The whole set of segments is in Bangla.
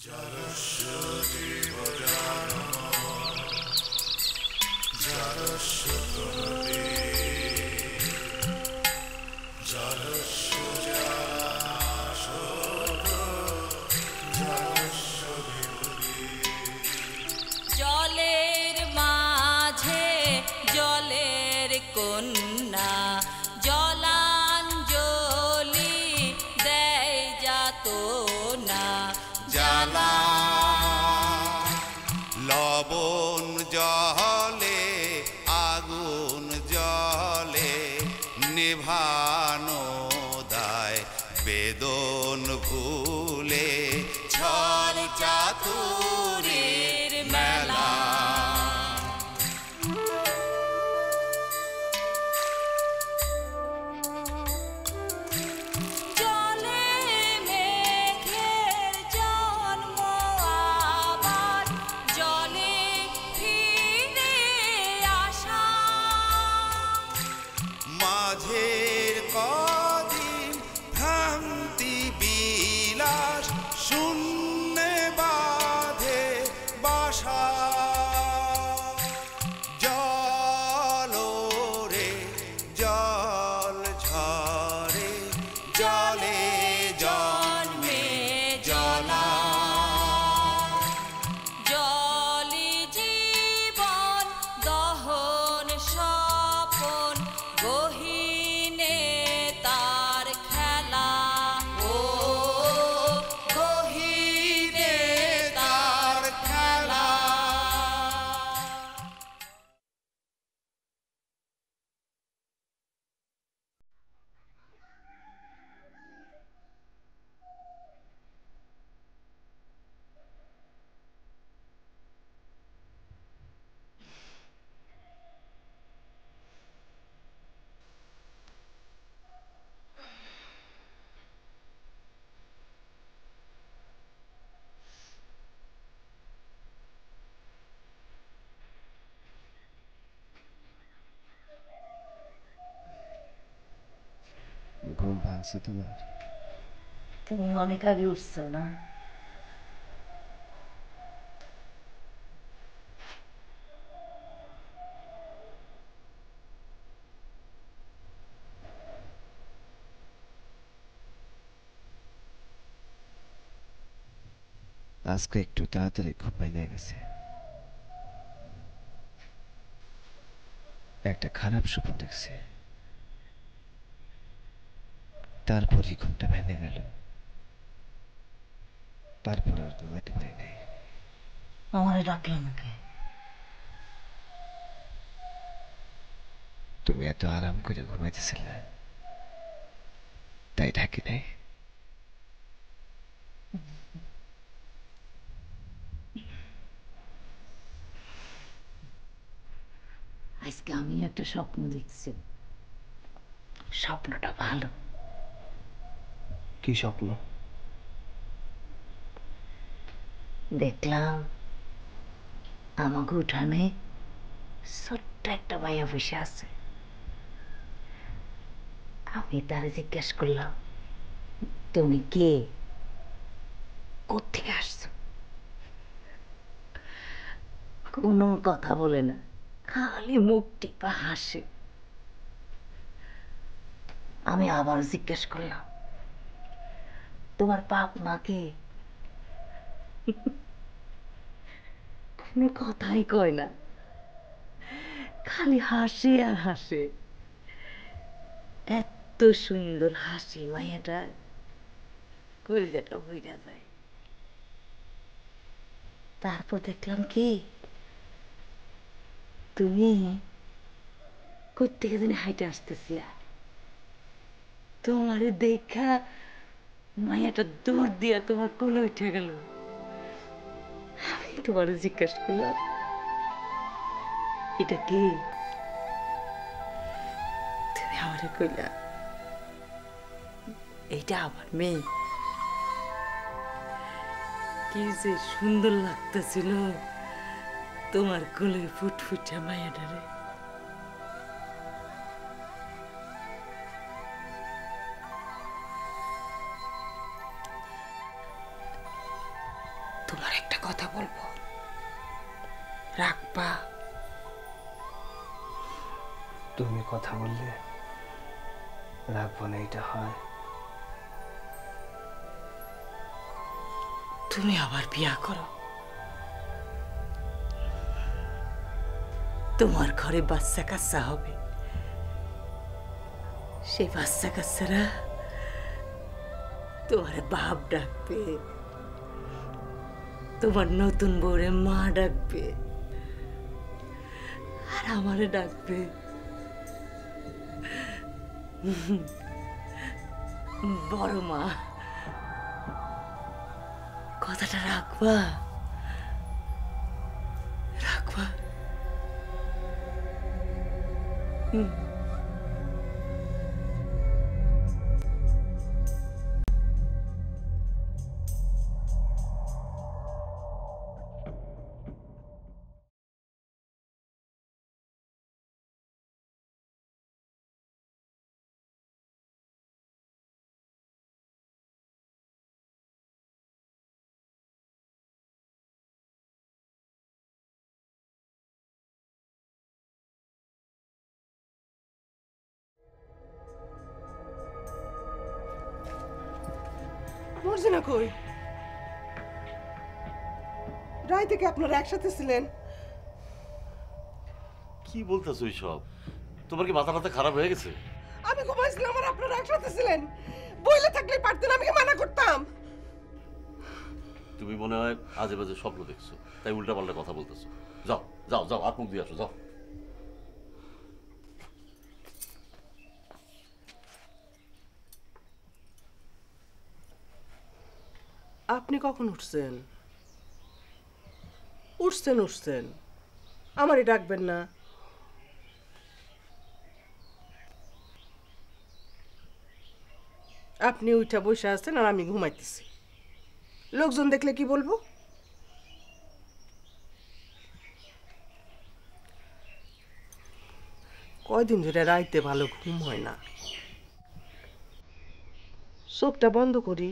জলের মাঝে জলের কন্যা জলাঞ্জলি দেয় যাত না জ্বালা লবণ জলে আগুন জলে নিভানো দায় বেদন ভুলে ছল চাতুরীর মেলা জলে মেঘের জন্ম আবার জলে ফিরে আসা মাঝের কদিন ভ্রান্তি বিলাস শূন্যে বাঁধে বাসা জল রে জল ঝরে জলে জন্মে জলা জলি জীবন দহন স্বপন গহীনে তার খেলা ও গহীনে তার খেলা ঘুম ভাঙছে তোমার? তুমি অনেক আগে উঠছো না? আজকে একটু তাড়াতাড়ি ঘুম ভেঙে গেছে। একটা খারাপ স্বপ্ন দেখছি, তারপরই ঘুমটা ভেঙে গেল। তারপর আর ঘুমাইতে পারি নাই। আমারে ডাকলো নাকি? তুমি এত আরাম করে ঘুমাইতেছিলে, তাই ডাকি নাই। আজকে আমি একটা স্বপ্ন দেখছি। স্বপ্নটা ভালো। কি স্বপ্ন? দেখলাম আমাকে উঠানে ছোট্ট একটা ভাইয়া বসে আছে। আমি তারে জিজ্ঞেস করলাম, তুমি কে, কোত্থেকে আসছো? কোনো কথা বলে না, খালি মুখ টিপা হাসে। আমি আবার জিজ্ঞেস করলাম, তোমার বাপ মা কে? কোনো কথাই কয় না, খালি হাসে আর হাসে। এত সুন্দর হাসি মাইয়াটা, কলিজাটা ভইরা যায়। তারপর দেখলাম কি, তুমি কোত্থেকে জানি হাইটে আসতেছিলা। তোমারে দেখা মাইয়াটা দৌড় দিয়া তোমার কোলে উঠে গেল। আমি তোমারে জিজ্ঞেস করলাম, এটা কে? তুমি আমারে কইলা, এইটা আমার মেয়ে। কি যে সুন্দর লাগতেছিল তোমার কোলে ফুটফুটে মায়াটারে। তোমার একটা কথা বলবো, রাখবা? তুমি কথা বললে রাখবো না, এটা হয়? তুমি আবার বিয়া করো, তোমার ঘরে বাচ্চা কাচ্চা হবে, সেই বাচ্চা কাচ্চারা তোমার বাপ ডাকবে, তোমার নতুন বউরে মা ডাকবে, আর আমারে ডাকবে বড় মা। কথাটা রাখবা? রাখবা? মর্জিনা কই? রায় থেকে আপনারা একসাথে ছিলেন? কি বলতেছো সব? তোমার কি মাথা টাথা খারাপ হয়ে গেছে? আমি ঘুমাইছিলাম আর আপনারা একসাথে ছিলেন। বইলে থাকলে পারতেন, আমি কি মানা করতাম? তুমি মনে হয় আজে বাজে স্বপ্ন দেখছো, তাই উল্টা পাল্টা কথা বলতেছো। যাও যাও যাও, হাত মুখ দিয়ে আসো, যাও। আপনি কখন উঠছেন? উঠছেন আমারই ডাকবেন না? আপনি উঠা বসে আছেন আর আমি ঘুমাইতেছি। লোকজন দেখলে কি বলবো? কয়দিন ধরে রাইতে ভালো ঘুম হয় না। চোখটা বন্ধ করি,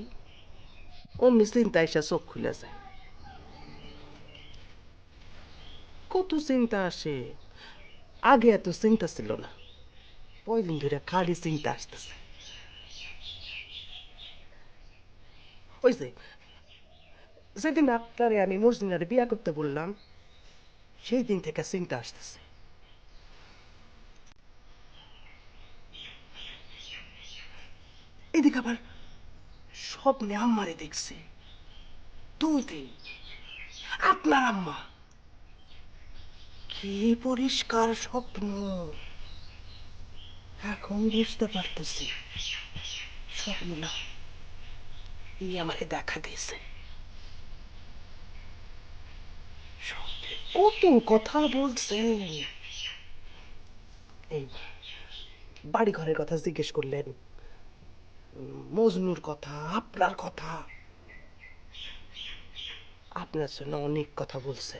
অমনি চিন্তা এসে চোখ খুলে যায়। কত চিন্তা আসে, আগে এত চিন্তা ছিল না, কয়দিন ধরে খালি চিন্তা আসতেছে। ওই যে যেদিন আপনারে আমি মর্জিনারে বিয়া করতে বললাম, সেই দিন থেকে চিন্তা আসতেছে। এদিকে আবার স্বপ্নে আম্মারে দেখছে, তুলতে, আপনার আম্মা। কি পরিষ্কার স্বপ্ন, এখন বুঝতে পারতেছি স্বপ্ন না, এই আমাকে দেখা দিয়েছে। কত কথা বলছে, এই বাড়ি ঘরের কথা জিজ্ঞেস করলেন, মজনুর কথা, আপনার কথা, আপনার জন্য অনেক কথা বলছে।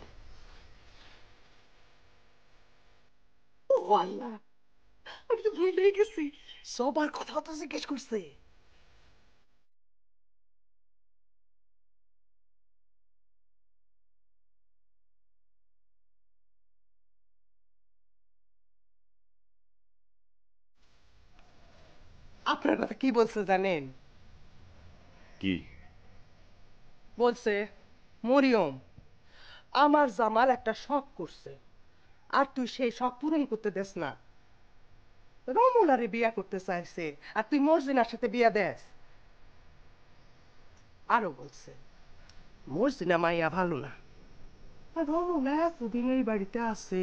ও আল্লাহ, আমি তো ভুলে গেছি, সবার কথা তো জিজ্ঞেস করছে। আপনার কথা কি বলছে জানেন? কি? বলছে, মরিয়ম, আমার জামাল একটা শখ করছে, আর তুই সেই শখ পূরণ করতে দেস না। রমলারে বিয়া করতে চাইছে, আর তুই মর্জিনার সাথে বিয়া দেস। আরো বলছে, মর্জিনা মাইয়া ভালো না, আর রমলা এতদিন এই বাড়িতে আছে,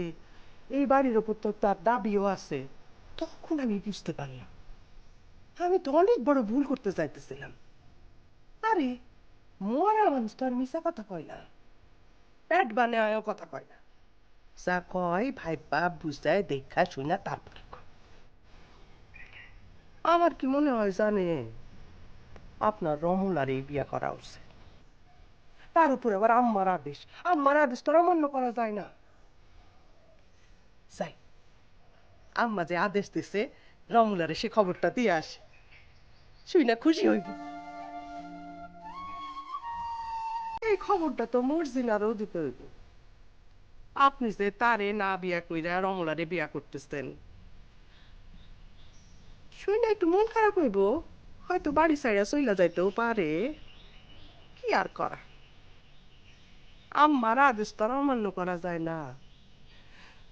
এই বাড়ির ওপর তো তার দাবিও আছে। তখন আমি বুঝতে পারলাম আমি তো অনেক বড় ভুল করতে চাইতেছিলাম। আরে মরা মানুষ তো আর মিশা কথা কয় না, পেট বানায় কথা কয় না, যা কয় ভাইবা বুঝায় দেখা শুনা তারপরে কয়। আমার কি মনে হয় জানে, আপনার রমলার এই বিয়া করা উচিত। তার উপরে আবার আম্মার আদেশ তো অমান্য করা যায় না। যাই, আম্মা যে আদেশ দিছে রমলারে সে খবরটা দিয়ে আসে, শুই না খুশি হইব। এই খবরটা তো মর্জিনারও দিতে হইব। আপনি যে তারে না বিয়া কইরা রমলারে বিয়া করতেছেন, শুনে একটু মন খারাপ হইব, হয়তো বাড়ি ছাইড়া চইলা যাইতেও পারে। কি আর করা, আম্মার আদেশ তো আর অমান্য করা যায় না।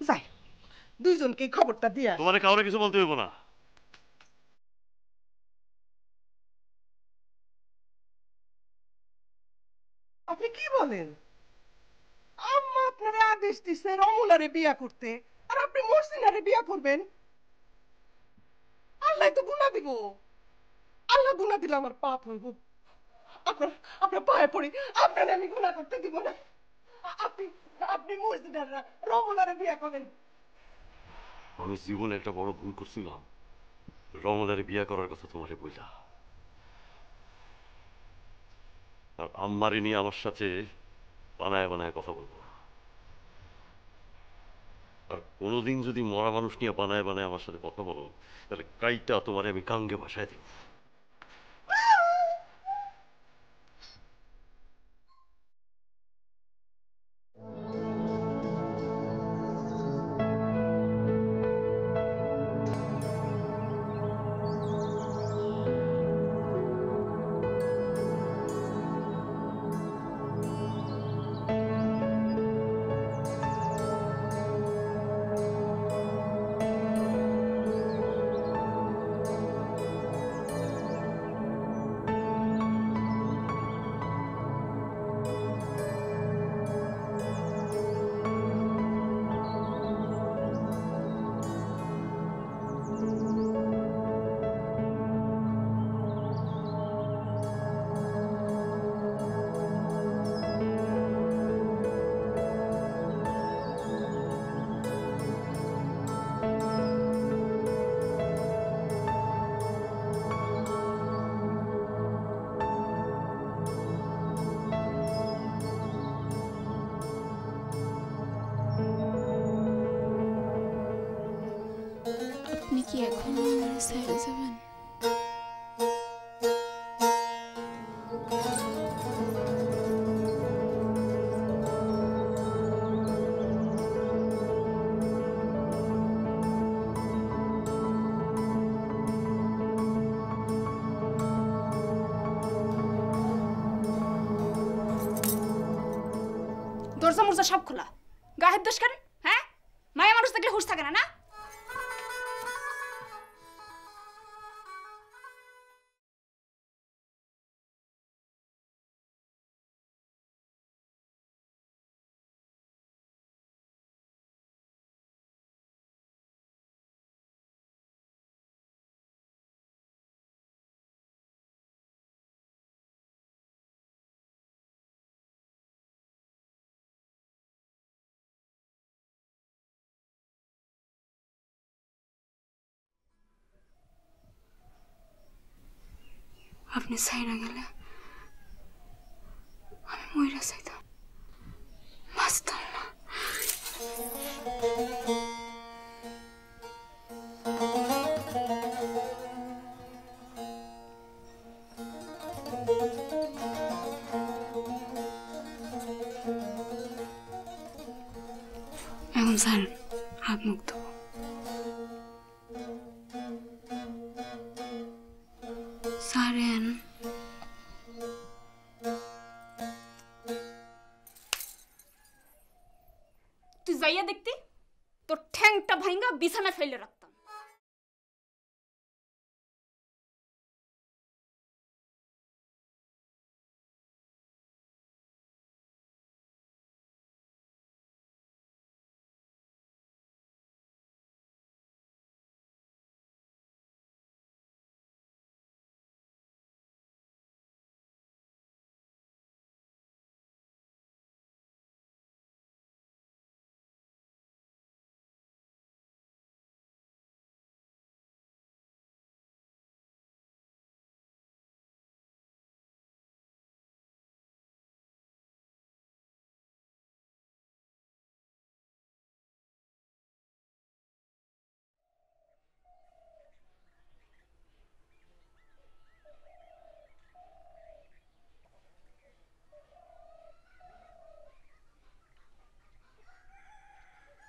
যাই, দুইজনকে খবরটা দিয়া তোমারে কাউরে কিছু বলতে হইব না। আপনি কি বলেন? আম্মা আপনারে আদেশ দিছে রমলারে বিয়া করতে, আর আপনি মর্জিনারে বিয়া করবেন? আল্লাহ তো গুনাহ দিব। আল্লাহ গুনাহ দিলে আমার পাপ হইব। আপনার আপনার পায়ে পড়ি, আপনারে আমি গুনাহ করতে দিব না। আপনি আপনি মর্জিনার রমলারে বিয়া করেন। আমি জীবনে একটা বড় ভুল করছিলাম, রমলারে বিয়া করার কথা তোমারে বইলা। আর আম্মারে নিয়ে আমার সাথে বানায় বানায় কথা বলবো। আর কোনোদিন যদি মরা মানুষ নিয়ে বানায় বানায় আমার সাথে কথা বলো, তাহলে কাইটা তোমারে আমি গাঙ্গে ভাসায় দিব। আপনি কি এখনো আমার ছেড়ে যাবেন? দরজা মরজা সব খোলা, গায়ের দোষ করেন? হ্যাঁ, মায়া মানুষ দেখলে হুঁশ থাকে না না? আপনি ছাইরা গেলে আমি মইরা যাইতাম, বাঁচতাম না। এখন স্যার হাত মুখ ধোবো। সারেন তুই যাইয়া দেখতি তোর ঠ্যাংটা ভাঙ্গা বিছানা ফেলে রাখতাম।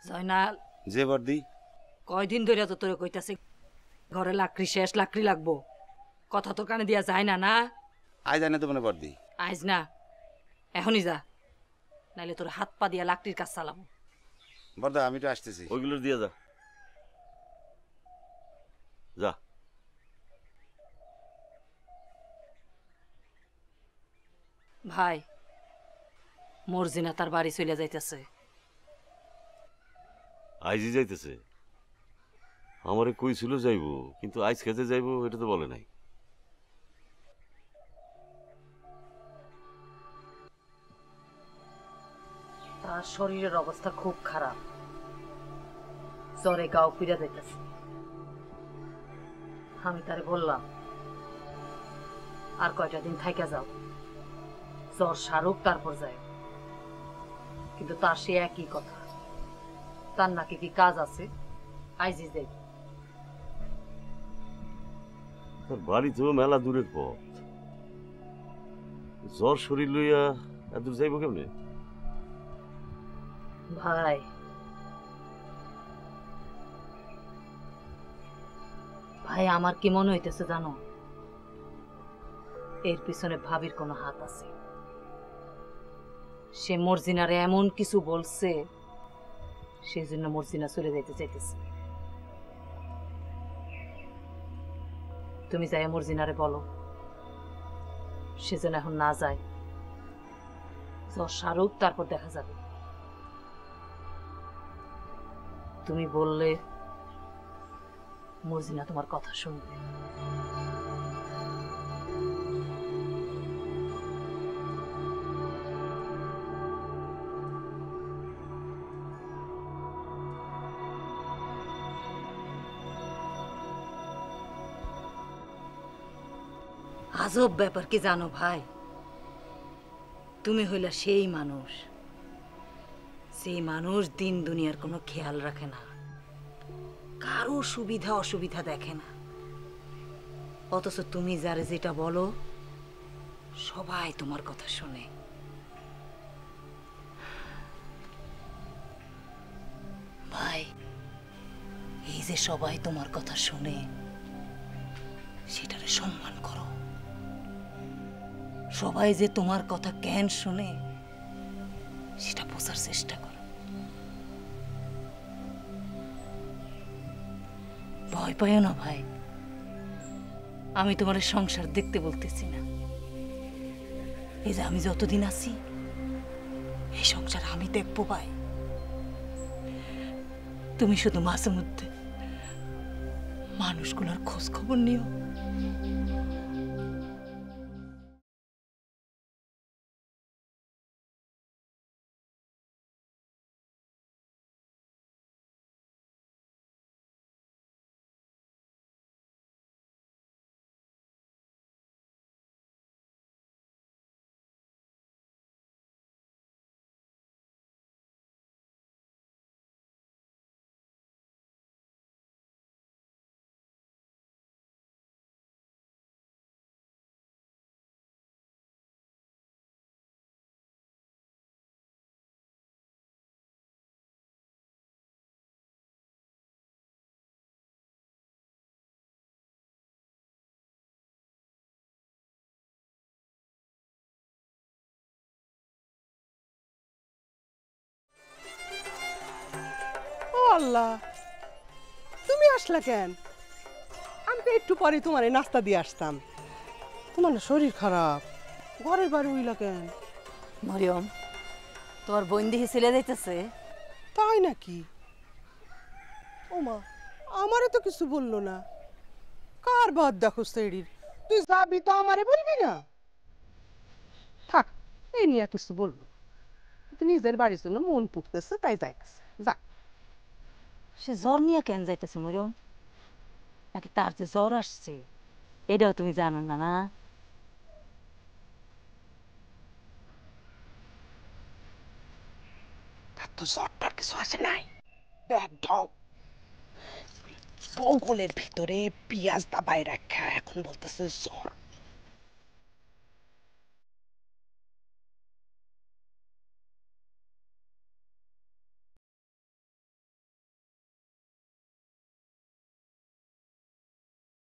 জয়নাল যে বর্দি কয়দিন ধরে তো তোরে কইতাছে ঘরে লাকড়ি শেষ, লাকড়ি লাগবো। কথা তোর কানে দিয়া যায় না না? আজ জানে তো মানে বর্দি আইজ না, এখনই যা, নাইলে তোর হাত পা দিয়া লাকড়ির কাজ চালাবো। বর্দা আমি তো আসতেছি। ওইগুলো দিয়ে যা যা। ভাই, মর্জিনা তার বাড়ি চলে যাইতেছে। আইজি যাইতেছে? আমারে কইছিল যাইবো, কিন্তু আইজ খেতে যাইবো এটা তো বলে নাই। তার শরীরের অবস্থা খুব খারাপ, জ্বরে গাও ফিরে যাইতেছে। আমি তারে বললাম আর কয়টা দিন থাইকা যাও, জ্বর সারুক তারপর যায়। কিন্তু তার সে একই কথা, তার নাকি কি কাজ আছে, আইজি যাই। তার বাড়ি তো মেলা দূরের পথ, জ্বর শরীর লইয়া এত দূর যাইবো কেমনে? ভাই, ভাই আমার কি মনে হইতেছে জানো, এর পিছনে ভাবির কোনো হাত আছে। সে মর্জিনারে এমন কিছু বলছে, সেই জন্য মর্জিনা চলে যাইতে চাইতেছে। তুমি যাই মর্জিনারে বলো সে যেন এখন না যায়, জ্বর সারুক তারপর দেখা যাবে। তুমি বললে মর্জিনা তোমার কথা শুনবে। আজব ব্যাপার কি জানো ভাই, তুমি হইলা সেই মানুষ, সেই মানুষ দিন দুনিয়ার কোনো খেয়াল রাখে না, কারো সুবিধা অসুবিধা দেখে না, অথচ তুমি যারে যেটা বলো সবাই তোমার কথা শুনে। ভাই, এই যে সবাই তোমার কথা শুনে, সেটারে সম্মান করো। সবাই যে তোমার কথা কেন শুনে সেটা বোঝার চেষ্টা করো। ভয় পাইও না ভাই, আমি তোমার সংসার দেখতে বলতেছি না। এই যে আমি যতদিন আছি এই সংসার আমি দেখবো ভাই। তুমি শুধু মাঝে মধ্যে মানুষগুলোর খোঁজ খবর নিও। আল্লাহ, তুমি আসলা কেন? আমি তো একটু পরে তোমার নাস্তা দিয়ে আসতাম। তোমার না শরীর খারাপ, ঘরের বাড়ি হইলা কেন? মরিয়ম, তোর বোন দেখি ছেলে যাইতেছে। তাই নাকি? ও মা, আমারে তো কিছু বললো না। কার বাদ দেখো সেড়ির, তুই যাবি তো আমারে বলবি না? থাক, এই নিয়ে কিছু বলবো, নিজের বাড়ির জন্য মন পুড়তেছে তাই যাইতেছে। যা। সে জ্বর নিয়ে কেন যাইতেছে মরিয়ম? নাকি তার যে জ্বর আসছে এটাও তুমি জানো না? না, তার তো জ্বরটার কিছু আসে নাই। একদম বগলের ভিতরে পেঁয়াজ দাবাই রাখা, এখন বলতেছে জ্বর।